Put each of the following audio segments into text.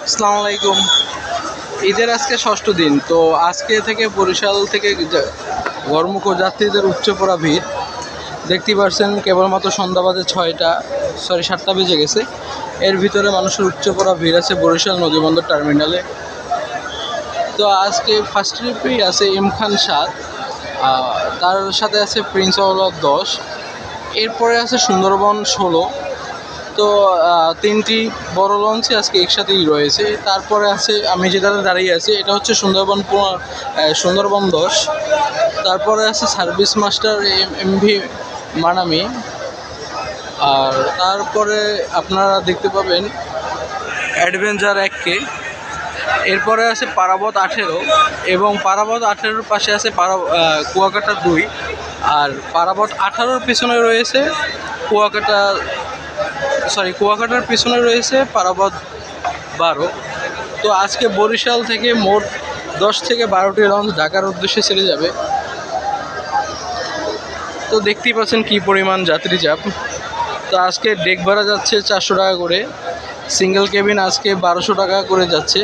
আসসালামু আলাইকুম। ঈদের আজকে ষষ্ঠ দিন। তো আজকে থেকে বরিশাল থেকে ঘরমুখ যাত্রীদের উপচে পড়া ভিড় দেখতেই পাচ্ছেন। কেবলমাত্র সন্ধ্যা বাজে 7টা বেজে গেছে। এর ভিতরে মানুষের উপচে পড়া ভিড় আছে বরিশাল নদীবন্দর টার্মিনালে। তো আজকে ফার্স্ট ট্রিপেই আছে এম খান 7, তার সাথে আছে প্রিন্স আওলাদ 10, এরপরে আছে সুন্দরবন 16। তো তিনটি বড় লঞ্চই আজকে একসাথেই রয়েছে। তারপরে আছে আমি যেটাতে দাঁড়িয়ে আছি, এটা হচ্ছে সুন্দরবন 10। তারপরে আছে সার্ভিস মাস্টার এমভি মানামি। আর তারপরে আপনারা দেখতে পাবেন অ্যাডভেঞ্চার 1K। এরপরে আছে পারাবত 18 এবং পারাবত 18-র পাশে আছে কুয়াকাটা 2। আর পারাবত 18-র পিছনে রয়েছে কুয়াকাটার পিছনে রয়েছে পারাবত 12। তো আজকে বরিশাল থেকে মোট 10 থেকে 12টি লঞ্চ ঢাকার উদ্দেশ্যে ছেড়ে যাবে। তো দেখতেই পাচ্ছেন কী পরিমাণ যাত্রী চাপ। তো আজকে ডেক ভাড়া যাচ্ছে 400 টাকা করে, সিঙ্গেল কেবিন আজকে 1200 টাকা করে যাচ্ছে,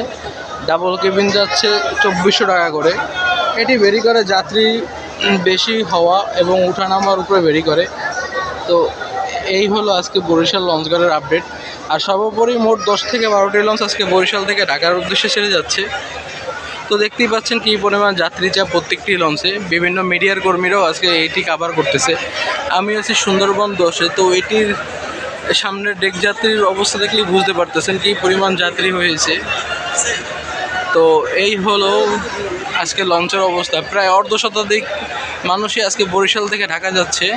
ডাবল কেবিন যাচ্ছে 2400 টাকা করে। এটি ভেরি করে যাত্রী বেশি হওয়া এবং উঠানামার উপরে ভেরি করে। তো এই হলো আজকে বরিশাল লঞ্চঘাটের আপডেট। আর সর্বোপরি মোট 10 থেকে 12টি লঞ্চ আজকে বরিশাল থেকে ঢাকার উদ্দেশ্যে ছেড়ে যাচ্ছে। তো দেখতেই পাচ্ছেন কী পরিমাণ যাত্রী চাপ প্রত্যেকটি লঞ্চে। বিভিন্ন মিডিয়ার কর্মীরাও আজকে এইটি কাভার করতেছে। আমি আছি সুন্দরবন 10-এ। তো এটির সামনে ডেক যাত্রীর অবস্থা দেখলেই বুঝতে পারতেছেন কী পরিমাণ যাত্রী হয়েছে। তো এই হলো আজকে লঞ্চের অবস্থা। প্রায় অর্ধশতাধিক মানুষই আজকে বরিশাল থেকে ঢাকা যাচ্ছে।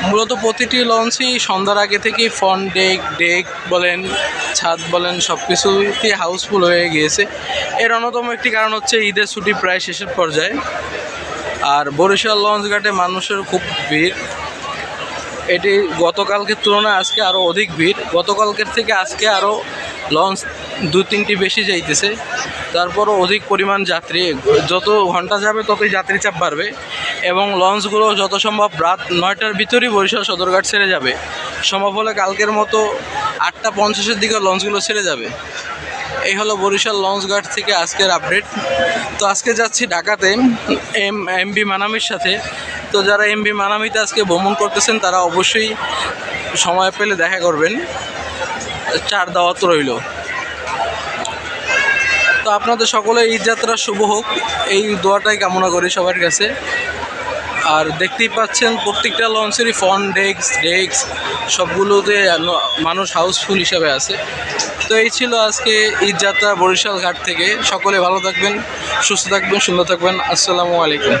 মূলত প্রতিটি লঞ্চই সন্ধ্যার আগে থেকেই ফ্রন্ট ডেক বলেন, ছাদ বলেন, সব কিছুতেই হাউসফুল হয়ে গিয়েছে। এর অন্যতম একটি কারণ হচ্ছে ঈদের ছুটি প্রায় শেষের পর্যায়ে। আর বরিশাল লঞ্চঘাটে মানুষের খুব ভিড়। এটি গতকালকের তুলনায় আজকে আরও অধিক ভিড়। গতকালকের থেকে আজকে আরও লঞ্চ 2-3টি বেশি যাইতেছে। তারপরও অধিক পরিমাণ যাত্রী, যত ঘন্টা যাবে ততই যাত্রী চাপ বাড়বে এবং লঞ্চগুলো যত সম্ভব রাত 9টার ভিতরেই বরিশাল সদরঘাট ছেড়ে যাবে। সম্ভব হলে কালকের মতো 8টা 50-এর দিকে লঞ্চগুলো ছেড়ে যাবে। এই হলো বরিশাল লঞ্চঘাট থেকে আজকের আপডেট। তো আজকে যাচ্ছি ঢাকাতে এমভি মানামির সাথে। তো যারা এমভি মানামিতে আজকে ভ্রমণ করতেছেন তারা অবশ্যই সময় পেলে দেখা করবেন। 4 দাওয়াত রইল। তো আপনাদের সকলের ঈদ যাত্রা শুভ হোক, এই দোয়াটাই কামনা করি সবার কাছে। আর দেখতেই পাচ্ছেন প্রত্যেকটা লঞ্চেরই ফ্রন্ট ডেক্স সবগুলোতে মানুষ হাউসফুল হিসাবে আছে। তো এই ছিল আজকে ঈদ যাত্রা বরিশাল ঘাট থেকে। সকলে ভালো থাকবেন, সুস্থ থাকবেন, সুন্দর থাকবেন। আসসালামু আলাইকুম।